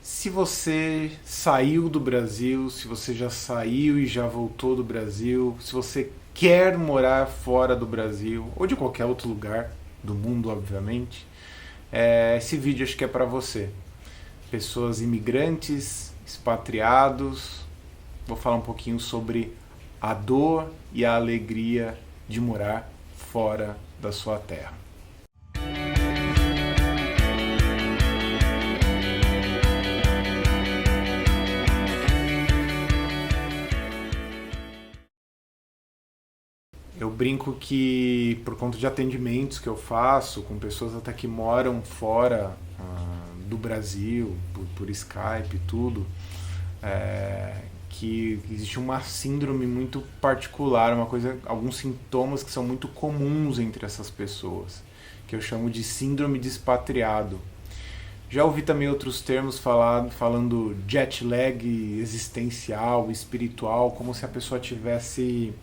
Se você saiu do Brasil, se você já saiu e já voltou do Brasil, se você quer morar fora do Brasil ou de qualquer outro lugar do mundo, obviamente, esse vídeo acho que é para você. Pessoas imigrantes, expatriados. Vou falar um pouquinho sobre a dor e a alegria de morar fora da sua terra. Eu brinco que, por conta de atendimentos que eu faço com pessoas até que moram fora do Brasil, por Skype e tudo, que existe uma síndrome muito particular, alguns sintomas que são muito comuns entre essas pessoas, que eu chamo de síndrome de expatriado. Já ouvi também outros termos falando jet lag existencial, espiritual, como se a pessoa tivesse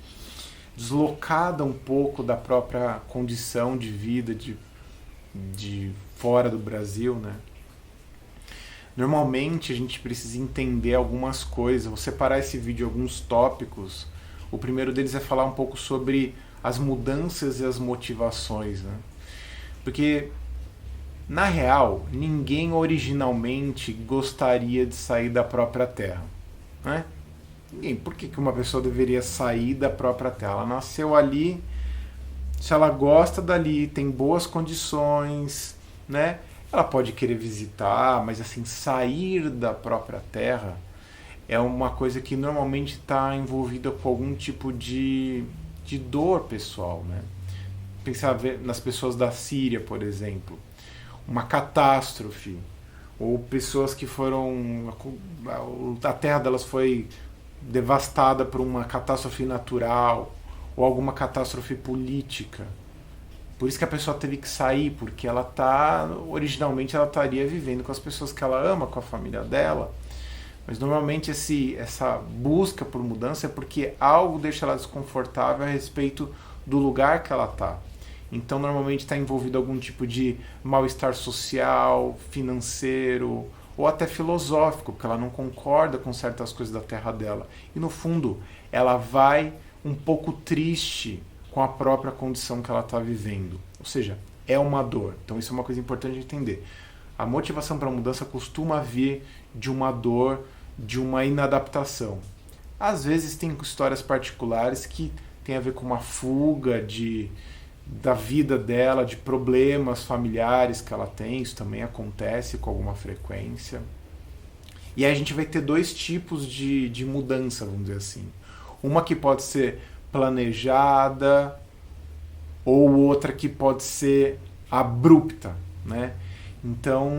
deslocada um pouco da própria condição de vida de fora do Brasil, né? Normalmente a gente precisa entender algumas coisas, vou separar esse vídeo em alguns tópicos. O primeiro deles é falar um pouco sobre as mudanças e as motivações, né? Porque, na real, ninguém originalmente gostaria de sair da própria terra, né? Por que uma pessoa deveria sair da própria terra? Ela nasceu ali, se ela gosta dali, tem boas condições, né? Ela pode querer visitar, mas assim, sair da própria terra é uma coisa que normalmente está envolvida com algum tipo de dor pessoal, né? Pensar nas pessoas da Síria, por exemplo, uma catástrofe, ou pessoas que foram, a terra delas foi devastada por uma catástrofe natural ou alguma catástrofe política. Por isso que a pessoa teve que sair, porque originalmente ela estaria vivendo com as pessoas que ela ama, com a família dela. Mas normalmente essa busca por mudança é porque algo deixa ela desconfortável a respeito do lugar que ela está. Então normalmente está envolvido algum tipo de mal-estar social, financeiro, ou até filosófico, porque ela não concorda com certas coisas da terra dela. E no fundo, ela vai um pouco triste com a própria condição que ela está vivendo. Ou seja, é uma dor. Então isso é uma coisa importante de entender. A motivação para a mudança costuma vir de uma dor, de uma inadaptação. Às vezes tem histórias particulares que tem a ver com uma fuga da vida dela, de problemas familiares que ela tem, isso também acontece com alguma frequência. E aí a gente vai ter dois tipos de mudança, vamos dizer assim. Uma que pode ser planejada, ou outra que pode ser abrupta, né? Então,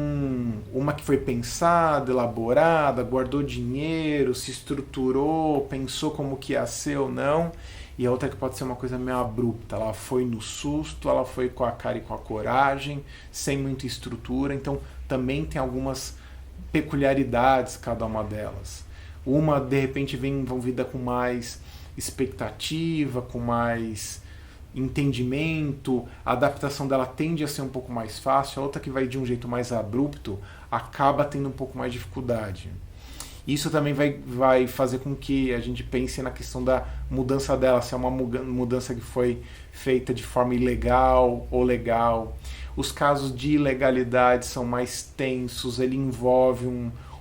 uma que foi pensada, elaborada, guardou dinheiro, se estruturou, pensou como que ia ser ou não, e a outra que pode ser uma coisa meio abrupta. Ela foi no susto, ela foi com a cara e com a coragem, sem muita estrutura, então também tem algumas peculiaridades cada uma delas. Uma, de repente, vem envolvida com mais expectativa, com mais entendimento, a adaptação dela tende a ser um pouco mais fácil, a outra que vai de um jeito mais abrupto acaba tendo um pouco mais de dificuldade. Isso também vai fazer com que a gente pense na questão da mudança dela, se é uma mudança que foi feita de forma ilegal ou legal. Os casos de ilegalidade são mais tensos, ele envolve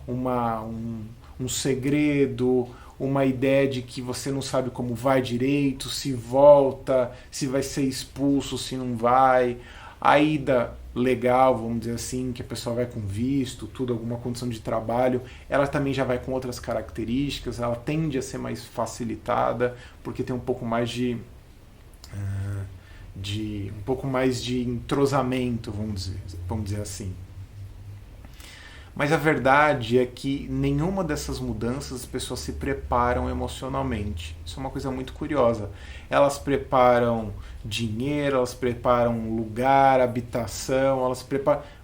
um segredo, uma ideia de que você não sabe como vai direito, se volta, se vai ser expulso, se não vai. A ida legal, vamos dizer assim, que a pessoa vai com visto, tudo, alguma condição de trabalho, ela também já vai com outras características, ela tende a ser mais facilitada, porque tem um pouco mais de entrosamento, vamos dizer assim. Mas a verdade é que nenhuma dessas mudanças as pessoas se preparam emocionalmente. Isso é uma coisa muito curiosa. Elas preparam dinheiro, elas preparam lugar, habitação,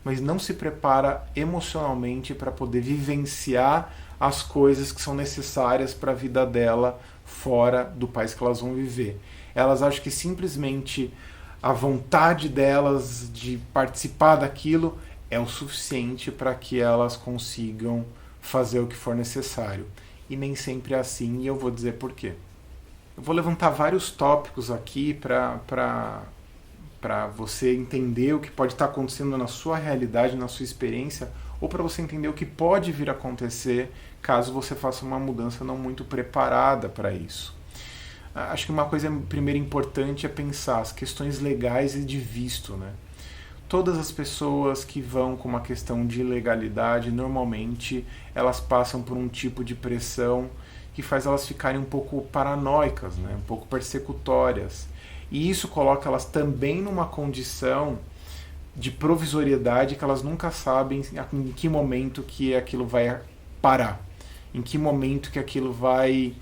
mas não se prepara emocionalmente para poder vivenciar as coisas que são necessárias para a vida dela fora do país que elas vão viver. Elas acham que simplesmente a vontade delas de participar daquilo é o suficiente para que elas consigam fazer o que for necessário. E nem sempre é assim, e eu vou dizer por quê. Eu vou levantar vários tópicos aqui para você entender o que pode estar acontecendo na sua realidade, na sua experiência, ou para você entender o que pode vir a acontecer caso você faça uma mudança não muito preparada para isso. Acho que uma coisa primeiro importante é pensar as questões legais e de visto, né? Todas as pessoas que vão com uma questão de ilegalidade, normalmente elas passam por um tipo de pressão que faz elas ficarem um pouco paranoicas, né? Um pouco persecutórias. E isso coloca elas também numa condição de provisoriedade que elas nunca sabem em que momento que aquilo vai parar, em que momento que aquilo vai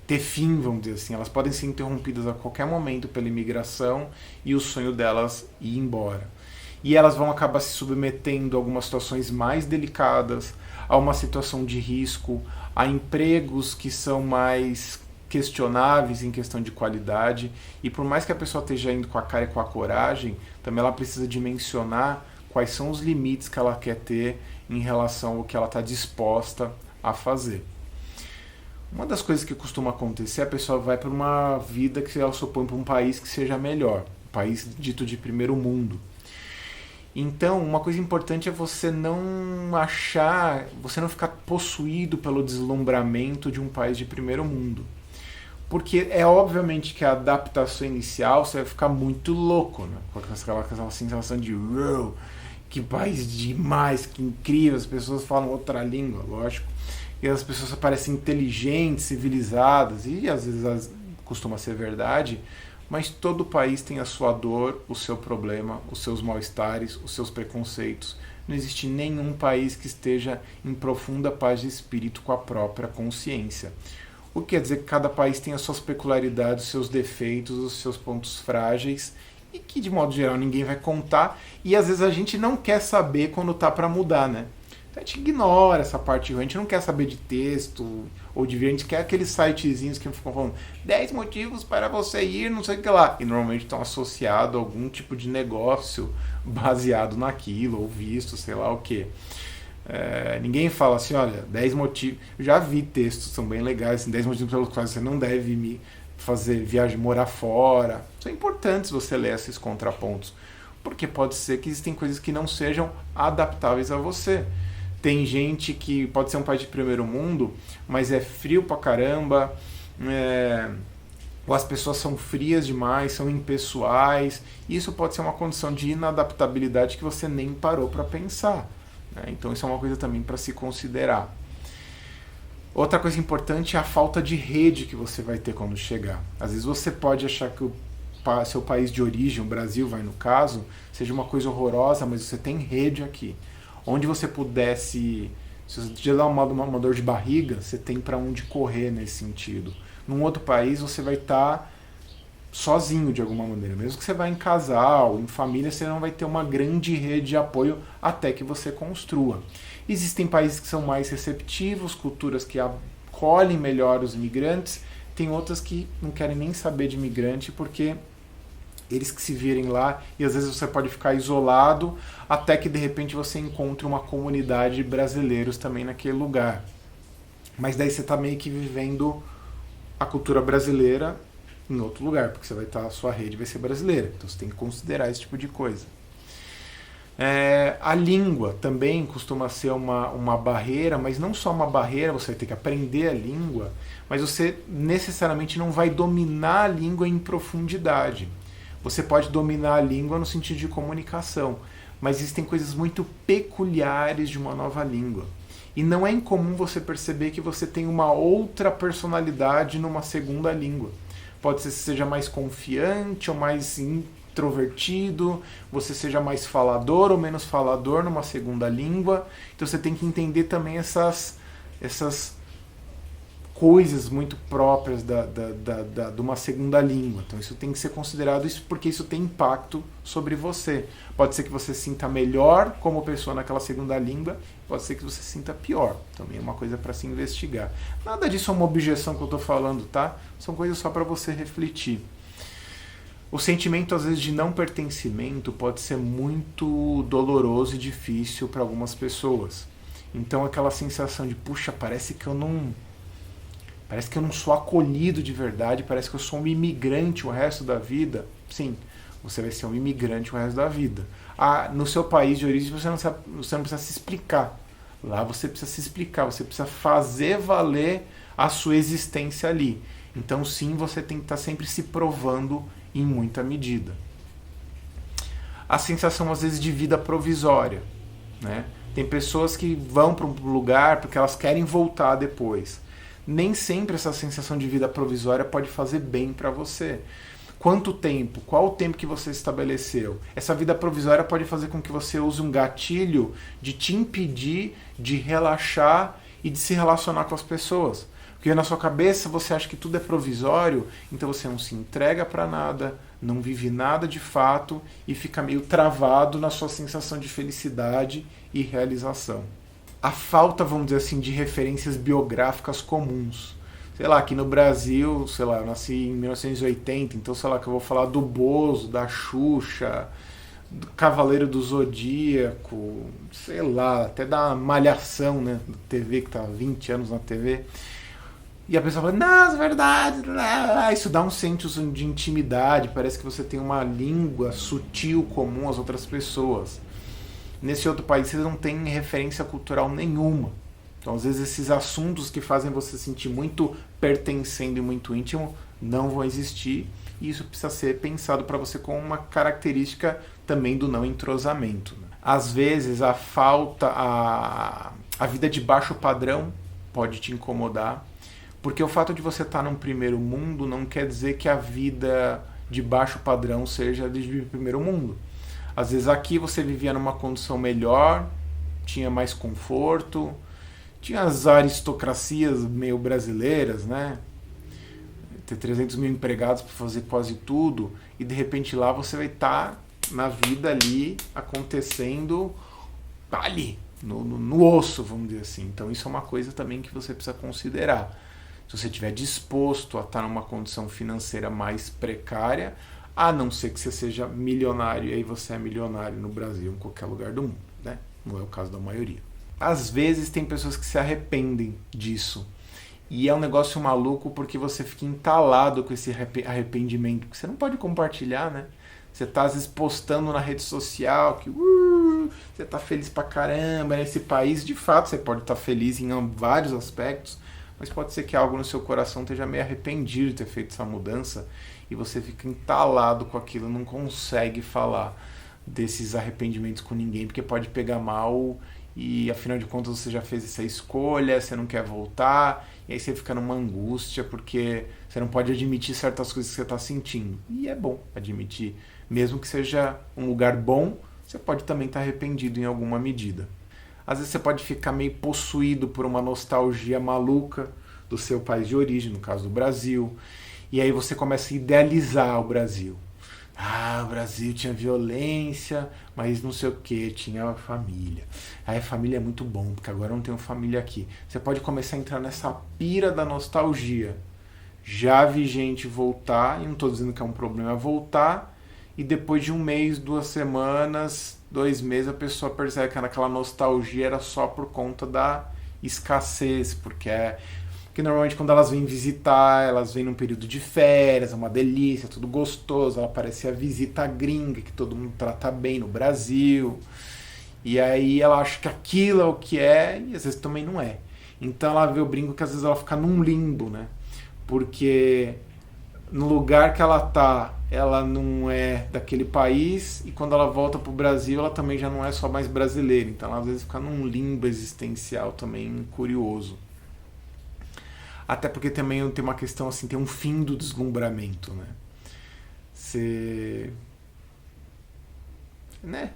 ter fim, vamos dizer assim. Elas podem ser interrompidas a qualquer momento pela imigração e o sonho delas ir embora. E elas vão acabar se submetendo a algumas situações mais delicadas, a uma situação de risco, a empregos que são mais questionáveis em questão de qualidade, e por mais que a pessoa esteja indo com a cara e com a coragem, também ela precisa dimensionar quais são os limites que ela quer ter em relação ao que ela está disposta a fazer. Uma das coisas que costuma acontecer, a pessoa vai para uma vida que ela supõe para um país que seja melhor, um país dito de primeiro mundo. Então, uma coisa importante é você não ficar possuído pelo deslumbramento de um país de primeiro mundo. Porque é obviamente que a adaptação inicial você vai ficar muito louco, né? Com aquela sensação de uau, que país demais, que incrível, as pessoas falam outra língua, lógico. E as pessoas parecem inteligentes, civilizadas, e às vezes costuma ser verdade, mas todo país tem a sua dor, o seu problema, os seus mal-estares, os seus preconceitos. Não existe nenhum país que esteja em profunda paz de espírito com a própria consciência. O que quer dizer que cada país tem as suas peculiaridades, os seus defeitos, os seus pontos frágeis, e que de modo geral ninguém vai contar, e às vezes a gente não quer saber quando tá para mudar, né? Então a gente ignora essa parte, a gente não quer saber de texto ou de vídeo, a gente quer aqueles sitezinhos que ficam falando 10 motivos para você ir, não sei o que lá, e normalmente estão associados a algum tipo de negócio baseado naquilo, ou visto, sei lá o que. Ninguém fala assim, olha, 10 motivos. Eu já vi textos, são bem legais, assim, 10 motivos pelos quais você não deve fazer viagem, morar fora. São importantes você ler esses contrapontos, porque pode ser que existem coisas que não sejam adaptáveis a você. Tem gente que pode ser um país de primeiro mundo, mas é frio pra caramba, ou as pessoas são frias demais, são impessoais. Isso pode ser uma condição de inadaptabilidade que você nem parou para pensar. Então isso é uma coisa também para se considerar. Outra coisa importante é a falta de rede que você vai ter quando chegar. Às vezes você pode achar que o seu país de origem, o Brasil, no caso, seja uma coisa horrorosa, mas você tem rede aqui. Onde você pudesse, se você te dar uma dor de barriga, você tem para onde correr nesse sentido. Num outro país você vai estar sozinho de alguma maneira. Mesmo que você vá em casal, em família, você não vai ter uma grande rede de apoio até que você construa. Existem países que são mais receptivos, culturas que acolhem melhor os imigrantes, tem outras que não querem nem saber de imigrante porque eles que se virem lá, e às vezes você pode ficar isolado até que de repente você encontre uma comunidade de brasileiros também naquele lugar. Mas daí você está meio que vivendo a cultura brasileira em outro lugar, porque você vai estar, a sua rede vai ser brasileira, então você tem que considerar esse tipo de coisa. A língua também costuma ser uma barreira, mas não só uma barreira, você vai ter que aprender a língua, mas você necessariamente não vai dominar a língua em profundidade. Você pode dominar a língua no sentido de comunicação, mas existem coisas muito peculiares de uma nova língua. E não é incomum você perceber que você tem uma outra personalidade numa segunda língua. Pode ser que você seja mais confiante ou mais introvertido, você seja mais falador ou menos falador numa segunda língua. Então você tem que entender também essas coisas muito próprias de uma segunda língua. Então isso tem que ser considerado, isso porque isso tem impacto sobre você. Pode ser que você se sinta melhor como pessoa naquela segunda língua, pode ser que você se sinta pior. Também é uma coisa para se investigar. Nada disso é uma objeção que eu estou falando, tá? São coisas só para você refletir. O sentimento, às vezes, de não pertencimento pode ser muito doloroso e difícil para algumas pessoas. Então, aquela sensação de, puxa, parece que eu não sou acolhido de verdade, parece que eu sou um imigrante o resto da vida. Sim, você vai ser um imigrante o resto da vida. No seu país de origem você não precisa se explicar. Lá você precisa se explicar, você precisa fazer valer a sua existência ali. Então sim, você tem que estar sempre se provando em muita medida. A sensação às vezes de vida provisória, né? Tem pessoas que vão para um lugar porque elas querem voltar depois. Nem sempre essa sensação de vida provisória pode fazer bem para você. Quanto tempo? Qual o tempo que você estabeleceu? Essa vida provisória pode fazer com que você use um gatilho de te impedir de relaxar e de se relacionar com as pessoas. Porque na sua cabeça você acha que tudo é provisório, então você não se entrega para nada, não vive nada de fato e fica meio travado na sua sensação de felicidade e realização. A falta, vamos dizer assim, de referências biográficas comuns. Sei lá, aqui no Brasil, sei lá, eu nasci em 1980, então sei lá que eu vou falar do Bozo, da Xuxa, do Cavaleiro do Zodíaco, sei lá, até da Malhação, né, da TV, que tá há 20 anos na TV. E a pessoa fala, não, é verdade, isso dá um senso de intimidade, parece que você tem uma língua sutil comum às outras pessoas. Nesse outro país você não tem referência cultural nenhuma. Então, às vezes, esses assuntos que fazem você sentir muito pertencendo e muito íntimo não vão existir. E isso precisa ser pensado para você como uma característica também do não entrosamento. Às vezes, a vida de baixo padrão pode te incomodar. Porque o fato de você estar num primeiro mundo não quer dizer que a vida de baixo padrão seja de primeiro mundo. Às vezes, aqui você vivia numa condição melhor, tinha mais conforto, tinha as aristocracias meio brasileiras, né? Ter 300 mil empregados para fazer quase tudo, e de repente lá você vai estar na vida ali, acontecendo ali, no osso, vamos dizer assim. Então isso é uma coisa também que você precisa considerar. Se você estiver disposto a estar numa condição financeira mais precária, a não ser que você seja milionário, e aí você é milionário no Brasil, em qualquer lugar do mundo, né? Não é o caso da maioria. Às vezes tem pessoas que se arrependem disso. E é um negócio maluco porque você fica entalado com esse arrependimento. Porque você não pode compartilhar, né? Você tá às vezes postando na rede social que você tá feliz pra caramba nesse país. De fato, você pode estar feliz em vários aspectos, mas pode ser que algo no seu coração esteja meio arrependido de ter feito essa mudança e você fica entalado com aquilo, não consegue falar desses arrependimentos com ninguém, porque pode pegar mal. E afinal de contas você já fez essa escolha, você não quer voltar, e aí você fica numa angústia porque você não pode admitir certas coisas que você está sentindo. E é bom admitir, mesmo que seja um lugar bom, você pode também estar arrependido em alguma medida. Às vezes você pode ficar meio possuído por uma nostalgia maluca do seu país de origem, no caso do Brasil, e aí você começa a idealizar o Brasil. O Brasil tinha violência, mas não sei o que, tinha família. A família é muito bom, porque agora eu não tenho família aqui. Você pode começar a entrar nessa pira da nostalgia. Já vi gente voltar, e não estou dizendo que é um problema voltar, e depois de um mês, 2 semanas, 2 meses, a pessoa percebe que aquela nostalgia era só por conta da escassez, porque normalmente quando elas vêm visitar, elas vêm num período de férias, é uma delícia, tudo gostoso, ela parece a visita gringa, que todo mundo trata bem no Brasil, e aí ela acha que aquilo é o que é, e às vezes também não é. Então ela vê, eu brinco que às vezes ela fica num limbo, né? Porque no lugar que ela tá, ela não é daquele país, e quando ela volta pro Brasil, ela também já não é só mais brasileira, então ela às vezes fica num limbo existencial também curioso. Até porque também tem uma questão assim, tem um fim do deslumbramento, né?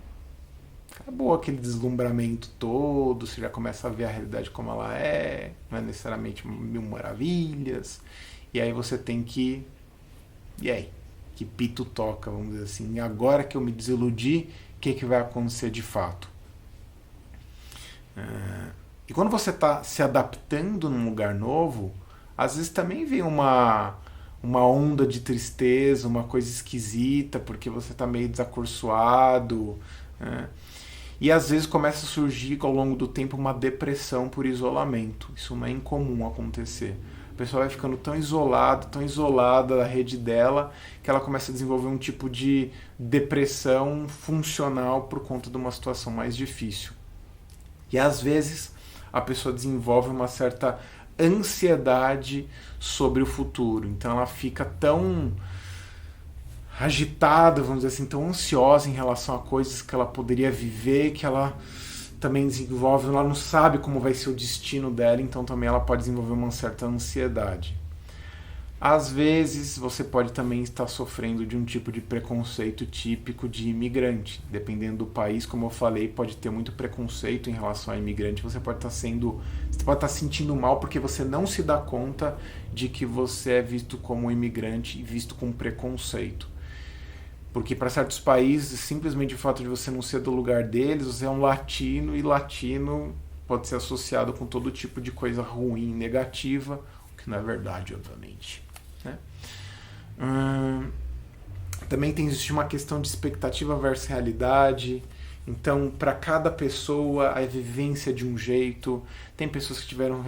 Acabou aquele deslumbramento todo, você já começa a ver a realidade como ela é, não é necessariamente mil maravilhas, e aí você tem que... E aí? Que pito toca, vamos dizer assim. E agora que eu me desiludi, o que vai acontecer de fato? E quando você está se adaptando num lugar novo, às vezes também vem uma uma onda de tristeza, uma coisa esquisita, porque você está meio desacorçoado, né? E às vezes começa a surgir ao longo do tempo uma depressão por isolamento. Isso não é incomum acontecer. A pessoa vai ficando tão isolada da rede dela, que ela começa a desenvolver um tipo de depressão funcional por conta de uma situação mais difícil. E às vezes a pessoa desenvolve uma certa ansiedade sobre o futuro. Então ela fica tão agitada, vamos dizer assim, tão ansiosa em relação a coisas que ela poderia viver, que ela também desenvolve, ela não sabe como vai ser o destino dela, então também ela pode desenvolver uma certa ansiedade. Às vezes você pode também estar sofrendo de um tipo de preconceito típico de imigrante. Dependendo do país, como eu falei, pode ter muito preconceito em relação a imigrante. Você pode estar sentindo mal porque você não se dá conta de que você é visto como um imigrante e visto com preconceito. Porque para certos países, simplesmente o fato de você não ser do lugar deles, você é um latino, e latino pode ser associado com todo tipo de coisa ruim, negativa, o que não é verdade, obviamente, né? Também existe uma questão de expectativa versus realidade. Então, para cada pessoa, a vivência de um jeito. Tem pessoas que tiveram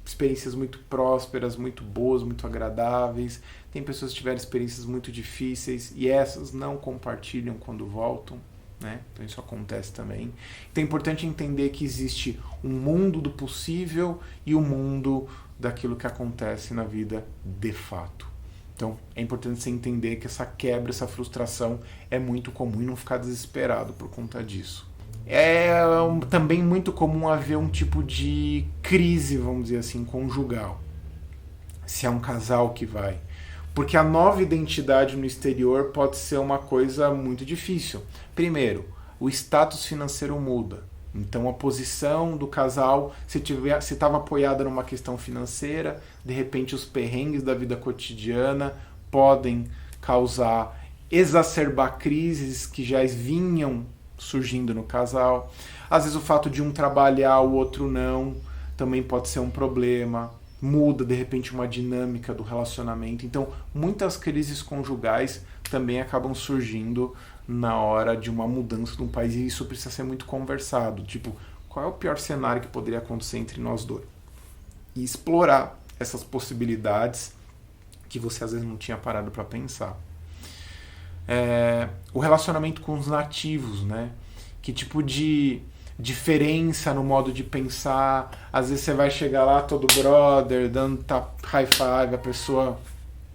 experiências muito prósperas, muito boas, muito agradáveis. Tem pessoas que tiveram experiências muito difíceis e essas não compartilham quando voltam, né? Então isso acontece também. Então é importante entender que existe um mundo do possível e o mundo daquilo que acontece na vida de fato. Então é importante você entender que essa quebra, essa frustração é muito comum e não ficar desesperado por conta disso. É também muito comum haver um tipo de crise, vamos dizer assim, conjugal. Se é um casal que vai. Porque a nova identidade no exterior pode ser uma coisa muito difícil. Primeiro, o status financeiro muda. Então a posição do casal, se estava apoiada numa questão financeira, de repente os perrengues da vida cotidiana podem exacerbar crises que já vinham surgindo no casal. Às vezes o fato de um trabalhar, o outro não, também pode ser um problema. Muda de repente uma dinâmica do relacionamento. Então muitas crises conjugais também acabam surgindo na hora de uma mudança de um país, e isso precisa ser muito conversado. Tipo, qual é o pior cenário que poderia acontecer entre nós dois? E explorar essas possibilidades que você às vezes não tinha parado para pensar. O relacionamento com os nativos, né? Que tipo de diferença no modo de pensar. Às vezes você vai chegar lá todo brother, dando high five, a pessoa,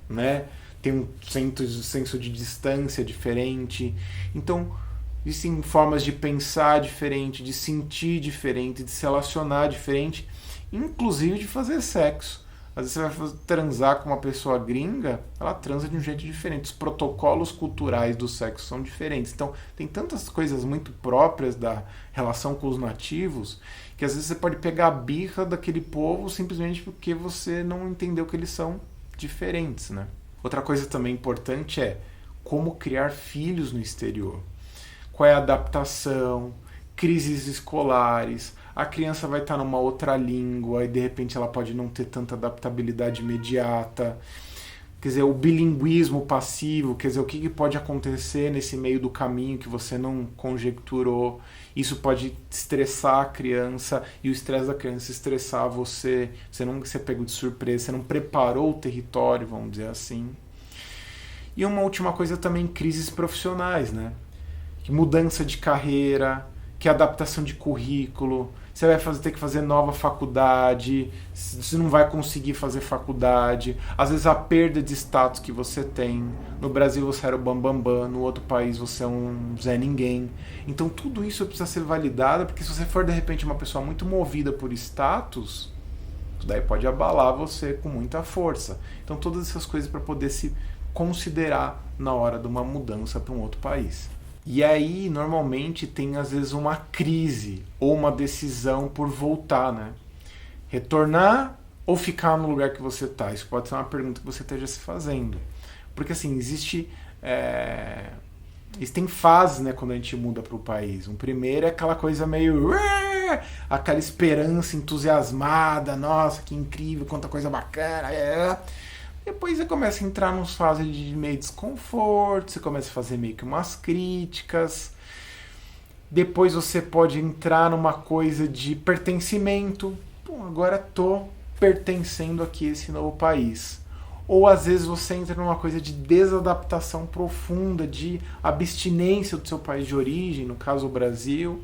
né, tem um senso de distância diferente. Então existem formas de pensar diferente, de sentir diferente, de se relacionar diferente, inclusive de fazer sexo. Às vezes você vai transar com uma pessoa gringa, ela transa de um jeito diferente. Os protocolos culturais do sexo são diferentes. Então, tem tantas coisas muito próprias da relação com os nativos, que às vezes você pode pegar a birra daquele povo simplesmente porque você não entendeu que eles são diferentes, né? Outra coisa também importante é como criar filhos no exterior. Qual é a adaptação, crises escolares. A criança vai estar numa outra língua e de repente ela pode não ter tanta adaptabilidade imediata. Quer dizer, o bilinguismo passivo, quer dizer, o que pode acontecer nesse meio do caminho que você não conjecturou. Isso pode estressar a criança e o estresse da criança estressar você. Você não ser pego de surpresa, você não preparou o território, vamos dizer assim. E uma última coisa também, crises profissionais, né? Mudança de carreira, que adaptação de currículo. Você vai ter que fazer nova faculdade, você não vai conseguir fazer faculdade. Às vezes a perda de status que você tem. No Brasil você era o bambambam, no outro país você é um Zé Ninguém. Então tudo isso precisa ser validado, porque se você for de repente uma pessoa muito movida por status, isso daí pode abalar você com muita força. Então todas essas coisas para poder se considerar na hora de uma mudança para um outro país. E aí, normalmente, tem às vezes uma crise ou uma decisão por voltar, né? Retornar ou ficar no lugar que você está? Isso pode ser uma pergunta que você esteja se fazendo. Porque, assim, existem fases, né, quando a gente muda para o país. Um primeiro é aquela coisa meio... aquela esperança entusiasmada. Nossa, que incrível, quanta coisa bacana. Depois você começa a entrar numa fase de meio desconforto, você começa a fazer meio que umas críticas. Depois você pode entrar numa coisa de pertencimento. Pô, agora tô pertencendo aqui a esse novo país. Ou às vezes você entra numa coisa de desadaptação profunda, de abstinência do seu país de origem, no caso o Brasil.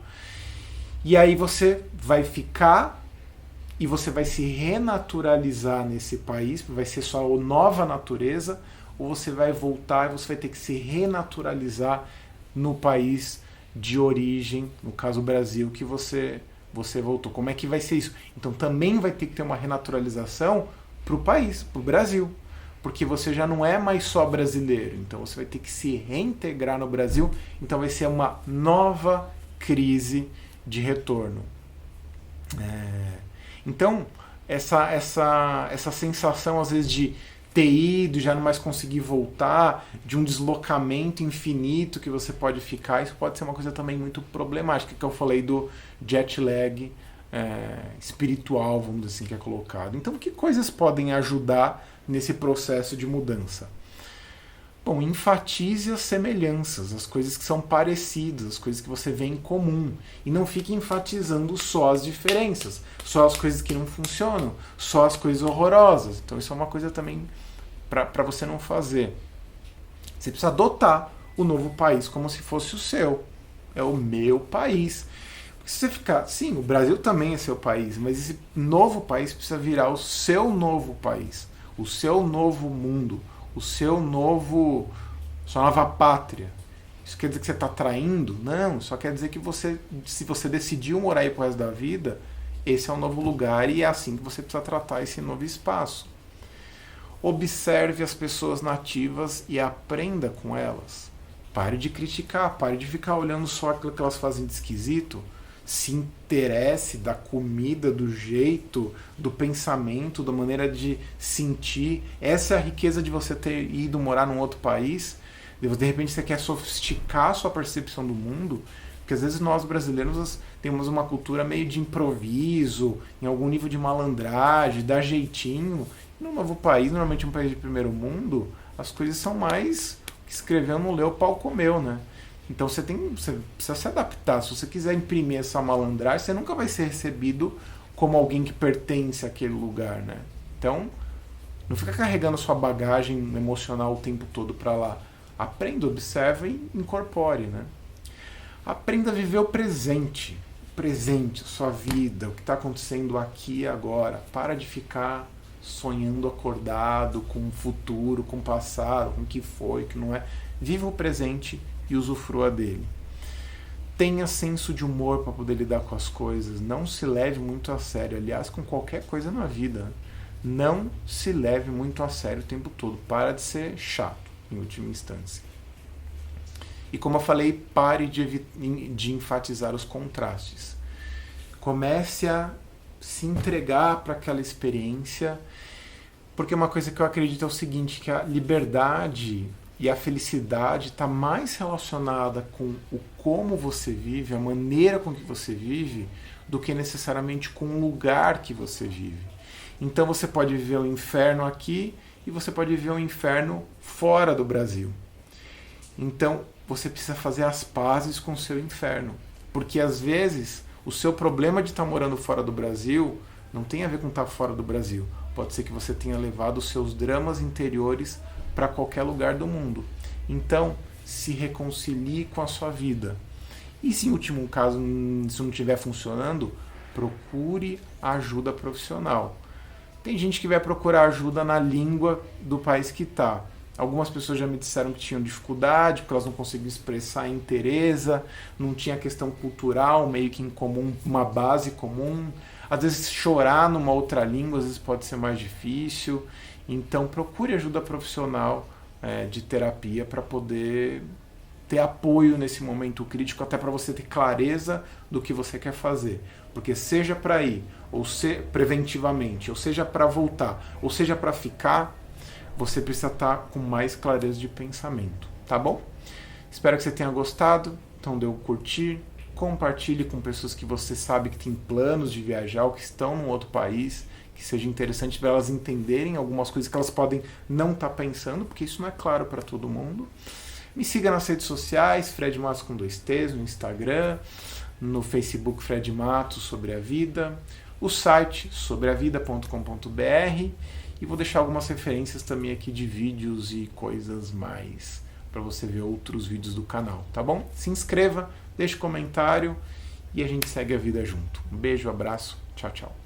E aí você vai ficar e você vai se renaturalizar nesse país, vai ser sua nova natureza, ou você vai voltar e você vai ter que se renaturalizar no país de origem, no caso o Brasil, que você voltou. Como é que vai ser isso? Então também vai ter que ter uma renaturalização para o país, para o Brasil, porque você já não é mais só brasileiro, então você vai ter que se reintegrar no Brasil, então vai ser uma nova crise de retorno. Então, essa sensação, às vezes, de ter ido, já não mais conseguir voltar, de um deslocamento infinito que você pode ficar, isso pode ser uma coisa também muito problemática, que eu falei do jet lag espiritual, vamos dizer assim, que é colocado. Então, que coisas podem ajudar nesse processo de mudança? Bom, enfatize as semelhanças, as coisas que são parecidas, as coisas que você vê em comum. E não fique enfatizando só as diferenças, só as coisas que não funcionam, só as coisas horrorosas. Então isso é uma coisa também para você não fazer. Você precisa adotar o novo país como se fosse o seu. É o meu país. Porque se você ficar... Sim, o Brasil também é seu país, mas esse novo país precisa virar o seu novo país, o seu novo mundo, sua nova pátria. Isso quer dizer que você está traindo? Não, só quer dizer que se você decidiu morar aí pro resto da vida, esse é um novo lugar e é assim que você precisa tratar esse novo espaço. Observe as pessoas nativas e aprenda com elas. Pare de criticar, pare de ficar olhando só aquilo que elas fazem de esquisito. Se interesse da comida, do jeito, do pensamento, da maneira de sentir. Essa é a riqueza de você ter ido morar num outro país. De repente você quer sofisticar a sua percepção do mundo, porque às vezes nós brasileiros temos uma cultura meio de improviso, em algum nível de malandragem, dar jeitinho. E num novo país, normalmente um país de primeiro mundo, as coisas são mais que escreveu, não leu, o pau comeu, né? Então você precisa se adaptar. Se você quiser imprimir essa malandragem, você nunca vai ser recebido como alguém que pertence àquele lugar, né? Então, não fica carregando sua bagagem emocional o tempo todo para lá. Aprenda, observe e incorpore, né? Aprenda a viver o presente. O presente, a sua vida, o que está acontecendo aqui e agora. Para de ficar sonhando acordado com o futuro, com o passado, com o que foi, o que não é. Viva o presente e usufrua dele. Tenha senso de humor para poder lidar com as coisas. Não se leve muito a sério. Aliás, com qualquer coisa na vida. Não se leve muito a sério o tempo todo. Para de ser chato, em última instância. E como eu falei, pare de enfatizar os contrastes. Comece a se entregar para aquela experiência. Porque uma coisa que eu acredito é o seguinte, que a liberdade e a felicidade está mais relacionada com o como você vive, a maneira com que você vive, do que necessariamente com o lugar que você vive. Então você pode viver o inferno aqui e você pode viver o inferno fora do Brasil. Então você precisa fazer as pazes com o seu inferno. Porque às vezes o seu problema de estar morando fora do Brasil não tem a ver com estar fora do Brasil. Pode ser que você tenha levado os seus dramas interiores para qualquer lugar do mundo. Então, se reconcilie com a sua vida. E se em último caso isso não estiver funcionando, procure ajuda profissional. Tem gente que vai procurar ajuda na língua do país que está. Algumas pessoas já me disseram que tinham dificuldade, porque elas não conseguiam expressar a inteireza, não tinha questão cultural, meio que em comum, uma base comum. Às vezes chorar numa outra língua, às vezes pode ser mais difícil. Então procure ajuda profissional de terapia para poder ter apoio nesse momento crítico, até para você ter clareza do que você quer fazer. Porque seja para ir, ou preventivamente, ou seja para voltar, ou seja para ficar, você precisa estar com mais clareza de pensamento, tá bom? Espero que você tenha gostado, então dê um curtir, Compartilhe com pessoas que você sabe que têm planos de viajar ou que estão num outro país, que seja interessante para elas entenderem algumas coisas que elas podem não estar pensando, porque isso não é claro para todo mundo. Me siga nas redes sociais, Fred Matos com 2 T's, no Instagram, no Facebook Fred Matos sobre a vida, o site sobreavida.com.br, e vou deixar algumas referências também aqui de vídeos e coisas mais para você ver outros vídeos do canal, tá bom? Se inscreva, deixe comentário e a gente segue a vida junto. Um beijo, abraço, tchau, tchau.